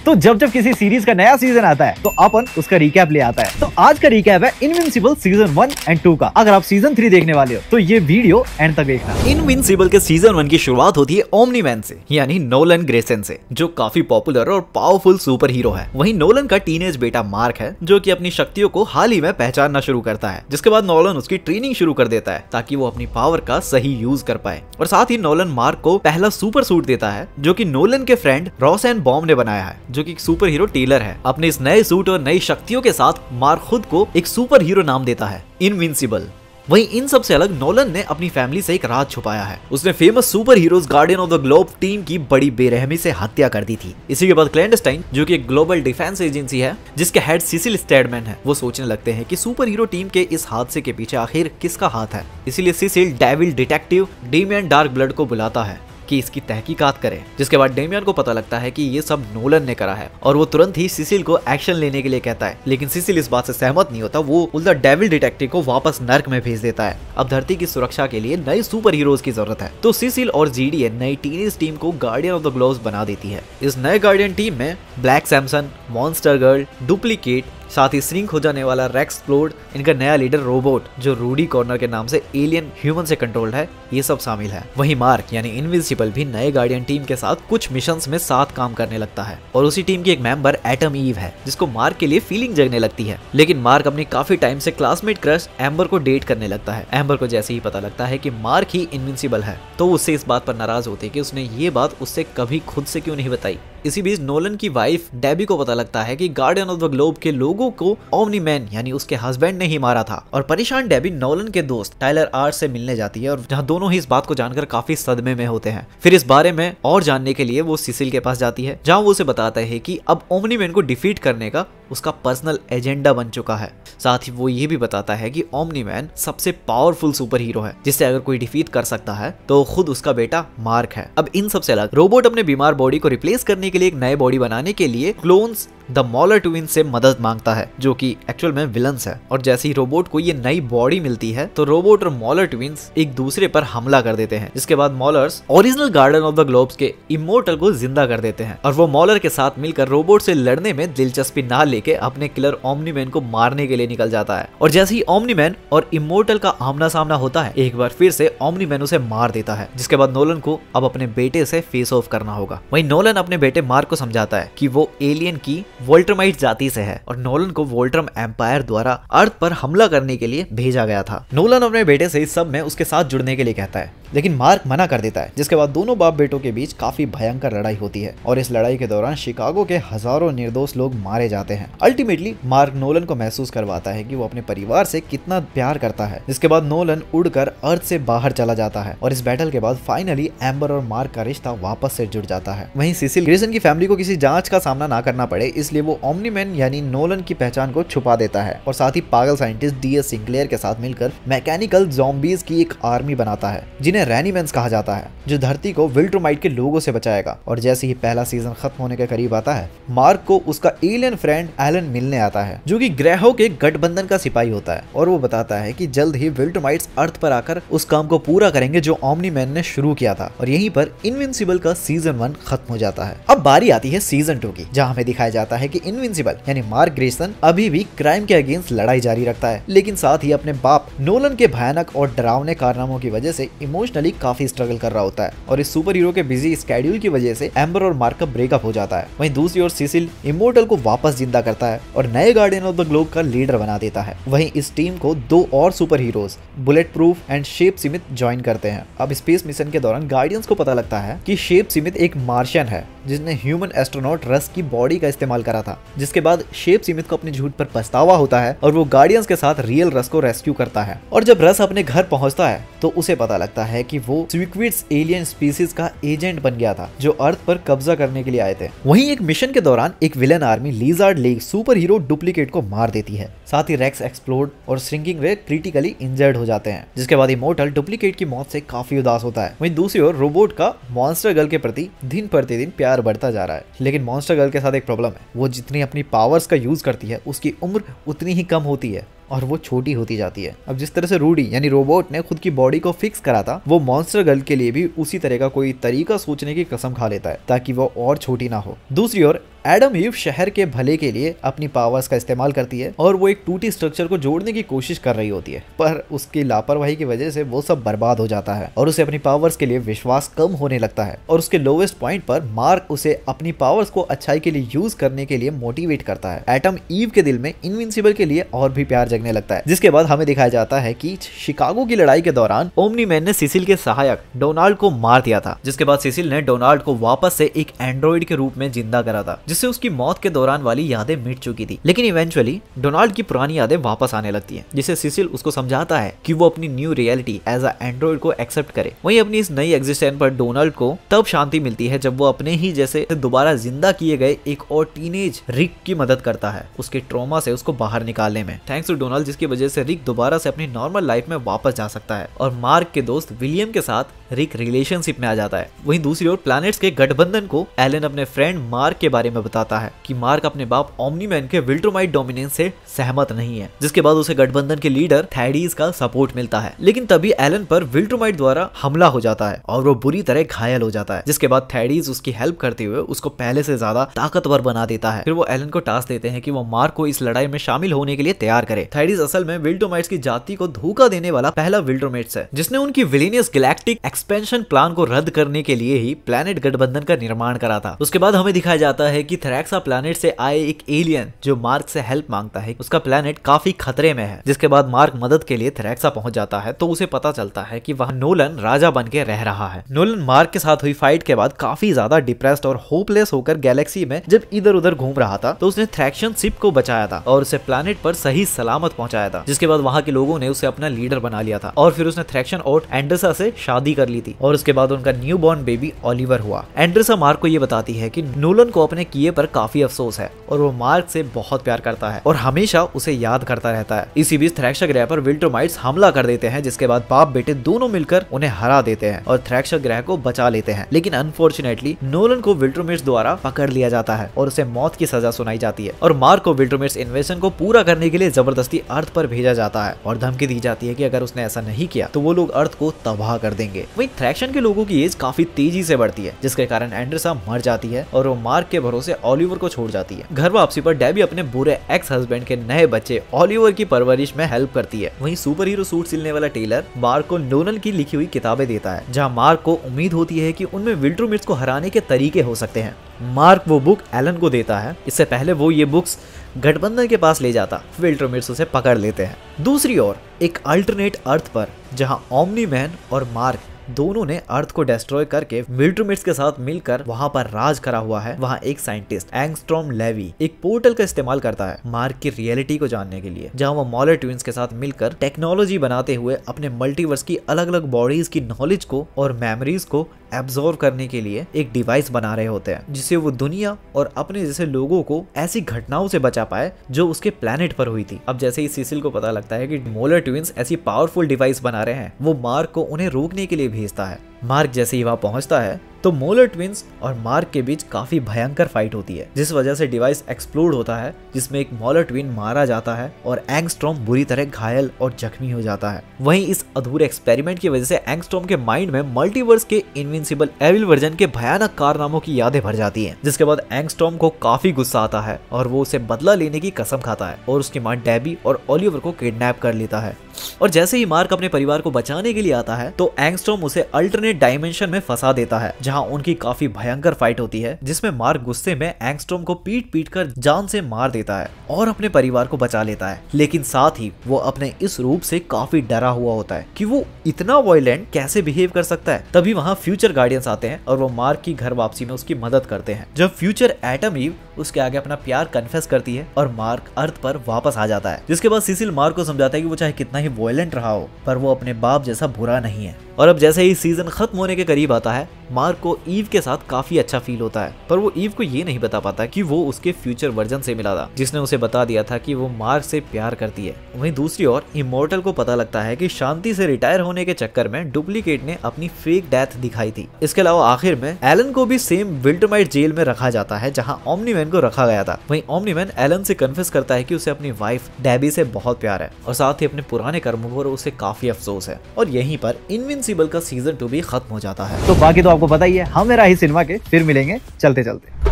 तो जब जब किसी सीरीज का नया सीजन आता है तो अपन उसका रिकैप ले आता है। तो आज का रिकैप है इनविंसिबल सीजन 1 एंड 2 का। अगर आप सीजन 3 देखने वाले हो तो ये वीडियो एंड तक देखना। इनविंसिबल के सीजन 1 की शुरुआत होती है ओमनी मैन से, यानी नोलन ग्रेसन से, जो काफी पॉपुलर और पावरफुल सुपर हीरो है। वहीं नोलन का टीनेज बेटा मार्क है, जो कि अपनी शक्तियों को हाल ही में पहचानना शुरू करता है। जिसके बाद नोलन उसकी ट्रेनिंग शुरू कर देता है ताकि वो अपनी पावर का सही यूज कर पाए। और साथ ही नोलन मार्क को पहला सुपर सूट देता है, जो कि नोलन के फ्रेंड रॉस एंड बॉम ने बनाया है, जो कि सुपर हीरो टेलर है। अपने इस नए सूट और नई शक्तियों के साथ मार्क खुद को एक सुपर हीरो नाम देता है, इनविंसिबल। वहीं इन सब से अलग नोलन ने अपनी फैमिली से एक राज छुपाया है। उसने famous super heroes guardian of the globe team की बड़ी बेरहमी से हत्या कर दी थी। इसी के बाद क्लैंडस्टाइन, जो कि एक ग्लोबल डिफेंस एजेंसी है जिसके हेड सिसिल स्टैडमैन है, वो सोचने लगते हैं कि सुपर हीरो टीम के इस हादसे के पीछे आखिर किसका हाथ है। इसीलिए Cecil devil detective Damien dark blood को बुलाता है कि इसकी तहकीकात करें। जिसके बाद डेमियन को पता लगता है कि ये सब नोलन ने करा है और वो तुरंत ही सिसिल को एक्शन लेने के लिए कहता है। लेकिन सिसिल इस बात से सहमत नहीं होता। वो उल्टा डेविल डिटेक्टिव को वापस नर्क में भेज देता है। अब धरती की सुरक्षा के लिए नए सुपर हीरोज की जरूरत है, तो सिसिल और जीडीए नई टीनेज टीम को गार्डियन ऑफ द ग्लोब्स बना देती है। इस नए गार्डियन टीम में black Samson, monster girl, duplicate, साथ ही श्रिंक हो जाने वाला रेक्सप्लोड, इनका नया लीडर रोबोट, जो रूडी कॉर्नर के नाम से एलियन ह्यूमन से कंट्रोल्ड है, ये सब शामिल है। वहीं मार्क यानी इनविंसिबल भी नए गार्डियन टीम के साथ कुछ मिशंस में साथ काम करने लगता है। और उसी टीम की एक मेंबर एटम ईव है, जिसको मार्क के लिए फीलिंग जगने लगती है। लेकिन मार्क अपनी काफी टाइम से क्लासमेट क्रश एम्बर को डेट करने लगता है। एम्बर को जैसे ही पता लगता है कि मार्क ही इनविंसिबल है, तो उससे इस बात पर नाराज होते हैं कि उसने ये बात उससे कभी खुद से क्यों नहीं बताई। इसी बीच नोलन की वाइफ डेबी को पता लगता है कि गार्डियन ऑफ द ग्लोब के लोगों को ओमनी मैन यानी उसके हस्बैंड ने ही मारा था। और परेशान डेबी नोलन के दोस्त टाइलर आर्ट से मिलने जाती है, और जहां दोनों ही इस बात को जानकर काफी सदमे में होते हैं। फिर इस बारे में और जानने के लिए वो सिसिल के पास जाती है, जहां वो उसे बताता है कि अब ओमनी मैन को डिफीट करने का उसका पर्सनल एजेंडा बन चुका है। साथ ही वो ये भी बताता है कि ओमनी मैन सबसे पावरफुल सुपर हीरो है, जिससे अगर कोई डिफीट कर सकता है तो खुद उसका बेटा मार्क है। अब इन सबसे अलग रोबोट अपने बीमार बॉडी को रिप्लेस करने के लिए एक नए बॉडी बनाने के लिए क्लोन्स द मॉलर ट्विंस से मदद मांगता है, जो कि एक्चुअल में विलन्स है। और जैसे ही रोबोट को ये नई बॉडी मिलती है तो रोबोट और मॉलर ट्विंस एक दूसरे पर हमला कर देते हैं। जिसके बाद मॉलर्स original guardian of the globes के इमोर्टल को जिंदा कर देते हैं, और वो मॉलर के साथ मिलकर रोबोट से लड़ने में दिलचस्पी ना लेके अपने किलर ओमनी मैन को मारने के लिए निकल जाता है। और जैसे ही ओमनी मैन और इमोर्टल का आमना सामना होता है, एक बार फिर से ओमनी मैन उसे मार देता है। जिसके बाद नोलन को अब अपने बेटे से फेस ऑफ करना होगा। वहीं नोलन अपने बेटे मार्क को समझाता है कि वो एलियन की वोल्ट्रमाइट जाति से है, और नोलन को वोल्ट्रम एम्पायर द्वारा अर्थ पर हमला करने के लिए भेजा गया था। नोलन अपने बेटे से इस सब में उसके साथ जुड़ने के लिए कहता है, लेकिन मार्क मना कर देता है। जिसके बाद दोनों बाप बेटों के बीच काफी भयंकर लड़ाई होती है, और इस लड़ाई के दौरान शिकागो के हजारों निर्दोष लोग मारे जाते हैं। अल्टीमेटली मार्क नोलन को महसूस करवाता है कि वो अपने परिवार से कितना प्यार करता है। जिसके बाद नोलन उड़कर अर्थ से बाहर चला जाता है, और इस बैटल के बाद फाइनली एम्बर और मार्क का रिश्ता वापस से जुड़ जाता है। वहीं सिसिल ग्रेसन की फैमिली को किसी जांच का सामना ना करना पड़े, इसलिए वो ओमनी मैन यानी नोलन की पहचान को छुपा देता है, और साथ ही पागल साइंटिस्ट डीएस सिंक्लेयर के साथ मिलकर मैकेनिकल ज़ॉम्बीज की एक आर्मी बनाता है, जिन्हें रेनिमेंस कहा जाता है, जो धरती को विल्ट्रोमाइट के लोगों से बचाएगा। और जैसे ही पहला सीजन खत्म होने के करीब आता है, मार्क को उसका एलियन फ्रेंड एलन मिलने आता है, जो कि ग्रहों के गठबंधन का सिपाही होता है, और वो बताता है कि जल्द ही विल्ट्रोमाइट्स अर्थ पर आकर उस काम को पूरा करेंगे जो ओमनी मैन ने शुरू किया था। और यहीं पर इनविंसिबल का सीजन 1 खत्म हो जाता है। अब बारी आती है सीजन 2 की, जहां हमें दिखाया जाता है कि इनविंसिबल यानी मार्क ग्रेसन अभी भी क्राइम के अगेंस्ट लड़ाई जारी रखता है, लेकिन साथ ही अपने बाप नोलन के भयानक और डरावने कारनामों की वजह से इमोशनली काफी स्ट्रगल कर रहा होता है। और इस सुपर हीरो के बिजी स्केड्यूल की वजह से एम्बर और मार्क का ब्रेकअप हो जाता है। वहीं दूसरी ओर सिसिल इमोर्टल को वापस जिंदा करता है और नए गार्डियन ऑफ द ग्लोब का लीडर बना देता है। वहीं इस टीम को 2 और super heroes bullet proof and shape सिमित ज्वाइन करते हैं। अब स्पेस मिशन के दौरान गार्डियंस को पता लगता है कि शेप सिमित एक मार्शियन है, जिसने ह्यूमन एस्ट्रोनॉट रस की बॉडी का इस्तेमाल करा था। जिसके बाद शेप सिमित को अपने झूठ पर पछतावा होता है, और वो गार्डियंस के साथ रियल रस को रेस्क्यू करता है। और जब रस अपने घर पहुंचता है तो उसे पता लगता है कि वो स्क्विड्स एलियन स्पीसीज का एजेंट बन गया था, जो अर्थ पर कब्जा करने के लिए आए थे। वहीं एक मिशन के दौरान एक villain army lizard league super hero duplicate को मार देती है। साथ ही रेक्स एक्सप्लोड और श्रिंकिंग रे क्रिटिकली इंजर्ड हो जाते हैं। जिसके बाद इमोर्टल डुप्लीकेट की मौत से काफी उदास होता है। वहीं दूसरी ओर रोबोट का मॉन्स्टर गर्ल के प्रति दिन प्रतिदिन प्यार बढ़ता जा रहा है। लेकिन मॉन्स्टर गर्ल के साथ एक प्रॉब्लम है, वो जितनी अपनी पावर्स का यूज करती है उसकी उम्र उतनी ही कम होती है। और वो छोटी होती जाती है। अब जिस तरह से रूडी यानी रोबोट ने खुद की बॉडी को फिक्स करा था, वो मॉन्स्टर गर्ल के लिए भी उसी तरह का कोई तरीका सोचने की कसम खा लेता है ताकि वो और छोटी ना हो। दूसरी ओर एडम ईव शहर के भले के लिए अपनी पावर्स का इस्तेमाल करती है और वो एक टूटी स्ट्रक्चर को जोड़ने की कोशिश कर रही होती है, पर उसकी लापरवाही की वजह से वो सब बर्बाद हो जाता है और उसे अपनी पावर्स के लिए विश्वास कम होने लगता है। और उसके लोवेस्ट पॉइंट पर मार्क उसे अपनी पावर्स को अच्छाई के लिए यूज करने के लिए मोटिवेट करता है। एटम ईव के दिल में इनविंसिबल के लिए और भी प्यार जगने लगता है, जिसके बाद हमें दिखाया जाता है कि शिकागो की लड़ाई के दौरान ओमनी मैन ने सिसिल के सहायक डोनाल्ड को मार दिया था, जिसके बाद सिसिल ने डोनाल्ड को वापस से एक एंड्रॉइड के रूप में जिंदा करा था, जिससे उसकी मौत के दौरान वाली यादें मिट चुकी थी। लेकिन इवेंचुअली डोनाल्ड की पुरानी यादें वापस आने लगती हैं, जिससे सिसिल उसको समझाता है कि वो अपनी new reality as a android को एक्सेप्ट करे। वहीं अपनी इस नई एग्जिस्टेंस पर डोनाल्ड को तब शांति मिलती है जब वो अपने ही जैसे दोबारा जिंदा किए गए एक और टीनेज रिक की मदद करता है उसके ट्रॉमा से उसको बाहर निकालने में, थैंक्स टू डोनाल्ड, जिसकी वजह से रिक दोबारा से अपनी नॉर्मल लाइफ में वापस जा सकता है और मार्क के दोस्त विलियम के साथ रिक रिलेशनशिप में आ जाता है। वहीं दूसरी ओर प्लैनेट्स के गठबंधन को एलन अपने फ्रेंड मार्क के बारे में बताता है कि मार्क अपने बाप ओमनी मैन के विल्ट्रोमाइट डोमिनेंस से सहमत नहीं है, जिसके बाद उसे गठबंधन के लीडर थैडीज का सपोर्ट मिलता है। लेकिन तभी एलन पर विल्ट्रोमाइट द्वारा हमला हो जाता है और वो बुरी तरह घायल हो जाता है, जिसके बाद थैडीज उसकी हेल्प करते हुए उसको पहले से ज्यादा ताकतवर बना देता है। फिर वो एलन को टास्क देते हैं कि वो मार्क को इस लड़ाई में शामिल होने के लिए तैयार करे। थैडीज असल में विल्ट्रोमाइट्स की जाति को धोखा देने वाला पहला विल्ट्रोमाइट्स है, जिसने उनकी विलेनियस गैलेक्टिक एक्सपेंशन प्लान को रद्द करने के लिए ही प्लैनेट गठबंधन का निर्माण करा था। उसके बाद हमें दिखाया जाता है कि थ्रैक्सा प्लैनेट से आए एक एलियन जो मार्क से हेल्प मांगता है, उसका प्लैनेट काफी खतरे में है, जिसके बाद मार्क मदद के लिए थ्रैक्सा पहुंच जाता है तो उसे पता चलता है कि वहां नोलन राजा बन के रह रहा है। नोलन मार्क के साथ हुई फाइट के बाद काफी ज्यादा डिप्रेस्ड और होपलेस होकर गैलेक्सी में जब इधर उधर घूम रहा था तो उसने थ्रैक्शन शिप को बचाया था और उसे प्लैनेट पर सही सलामत पहुंचाया था, जिसके बाद वहां के लोगों ने उसे अपना लीडर बना लिया था और फिर उसने थ्रैक्शन और एंडरसा से शादी कर ली थी और उसके बाद उनका न्यू बॉर्न बेबी ओलिवर हुआ। एंडरसा मार्क को ये बताती है कि नोलन को अपने किए पर काफी अफसोस है और वो मार्क से बहुत प्यार करता है और हमेशा उसे याद करता रहता है। इसी बीच थ्रैक्सा ग्रह पर विल्ट्रोमाइट्स हमला कर देते हैं, जिसके बाद बाप बेटे दोनों मिलकर उन्हें हरा देते हैं और थ्रैक्सा ग्रह को बचा लेते हैं। लेकिन अनफॉर्चुनेटली नोलन को विल्ट्रोमाइट्स द्वारा पकड़ लिया जाता है और उसे मौत की सजा सुनाई जाती है और मार्क को विल्ट्रोमाइट्स इन्वेजन को पूरा करने के लिए जबरदस्ती अर्थ पर भेजा जाता है और धमकी दी जाती है कि अगर उसने ऐसा नहीं किया तो वो लोग अर्थ को तबाह कर देंगे। वहीं थ्रैक्शन के लोगों की एज काफी तेजी से बढ़ती है, जिसके कारण एंडरसा मर जाती है और वो मार्क के भरोसे ओलिवर को छोड़ जाती है। घर वापसी पर डेबी अपने बुरे एक्स हस्बैंड के नए बच्चे ओलिवर की परवरिश में हेल्प करती है। वहीं सुपर हीरो सूट सिलने वाला टेलर मार्क को नोलन की लिखी हुई किताबें देता है, जहां मार्क को उम्मीद होती है कि उनमें विल्ट्रोमाइट्स को हराने के तरीके हो सकते हैं। मार्क वो बुक एलन को देता है, इससे पहले वो ये बुक्स गठबंधन के पास ले जाता, विल्ट्रोमाइट्स उसे पकड़ लेते हैं। दूसरी ओर एक अल्टरनेट अर्थ पर जहां ओमनी मैन और मार्क दोनों ने अर्थ को डिस्ट्रॉय करके विल्ट्रोमाइट्स के साथ मिलकर वहां पर राज करा हुआ है, वहां एक साइंटिस्ट एंगस्ट्रॉम लेवी एक पोर्टल का इस्तेमाल करता है मार्क की रियलिटी को जानने के लिए, जहां वो मॉलर ट्विंस के साथ मिलकर टेक्नोलॉजी बनाते हुए अपने मल्टीवर्स की अलग अलग बॉडीज की नॉलेज को और मेमोरीज को एब्जॉर्व करने के लिए एक डिवाइस बना रहे होते हैं, जिससे वो दुनिया और अपने जैसे लोगों को ऐसी घटनाओं से बचा पाए जो उसके प्लेनेट पर हुई थी। अब जैसे ही सिसिल को पता लगता है कि मॉलर ट्विंस ऐसी पावरफुल डिवाइस बना रहे हैं, वो मार्क को उन्हें रोकने के लिए भेजता है। मार्क जैसे ही वहां पहुंचता है तो मॉलर ट्विंस और मार्क के बीच काफी भयंकर फाइट होती है, जिस वजह से डिवाइस एक्सप्लोड होता है, जिसमें एक मॉलर ट्विन मारा जाता है और एंगस्ट्रॉम बुरी तरह घायल और जख्मी हो जाता है। वहीं इस अधूरे एक्सपेरिमेंट की वजह से एंगस्ट्रॉम के माइंड में मल्टीवर्स के इनविंसिबल एविल वर्जन के भयानक कारनामों की यादें भर जाती हैं, जिसके बाद एंगस्ट्रॉम को काफी गुस्सा आता है और वो उसे बदला लेने की कसम खाता है और उसकी मां डेबी और ओलिवर को किडनैप कर लेता है। और जैसे ही मार्क अपने परिवार को बचाने के लिए आता है तो एंगस्ट्रॉम उसे अल्टरनेट डायमेंशन में फंसा देता है, जहां उनकी काफी भयंकर फाइट होती है, जिसमें मार्क गुस्से में एंगस्ट्रॉम को पीट कर जान से मार देता है और अपने परिवार को बचा लेता है। लेकिन साथ ही वो अपने इस रूप से काफी डरा हुआ होता है कि वो इतना वायलेंट कैसे बिहेव कर सकता है। तभी वहां फ्यूचर गार्डियंस आते हैं और वो मार्क की घर वापसी में उसकी मदद करते हैं। जब फ्यूचर एटम ईव उसके आगे अपना प्यार कन्फेस करती है और मार्क अर्थ पर वापस आ जाता है, जिसके बाद सिसिल मार्क को समझाता है कि वो चाहे कितना ही ही वॉयलेंट रहा हो, पर वो अपने बाप जैसा बुरा नहीं है। और अब जैसे ही सीजन खत्म होने के करीब आता है, मार्क को ईव के साथ काफी अच्छा फील होता है, पर वो ईव को ये नहीं बता पाता कि वो उसके फ्यूचर वर्जन से मिला था, जिसने उसे बता दिया था कि वो मार्क से प्यार करती है। वहीं दूसरी ओर इमॉर्टल को पता लगता है कि शांति से रिटायर होने के चक्कर में डुप्लीकेट ने अपनी फेक डेथ दिखाई थी। इसके अलावा आखिर में एलन को भी सेम विल्टरमाइट जेल में रखा जाता है जहां ओमनीमैन को रखा गया था। वहीं ओमनीमैन एलन से कन्फेस करता है कि उसे अपनी वाइफ डेबी से बहुत प्यार है और साथ ही अपने पुराने कर्मों पर उसे काफी अफसोस है। और यहीं पर इनविंसिबल का सीजन 2 भी खत्म हो जाता है। तो बाकी तो आपको पता ही है, हम राही सिनेमा के फिर मिलेंगे चलते चलते।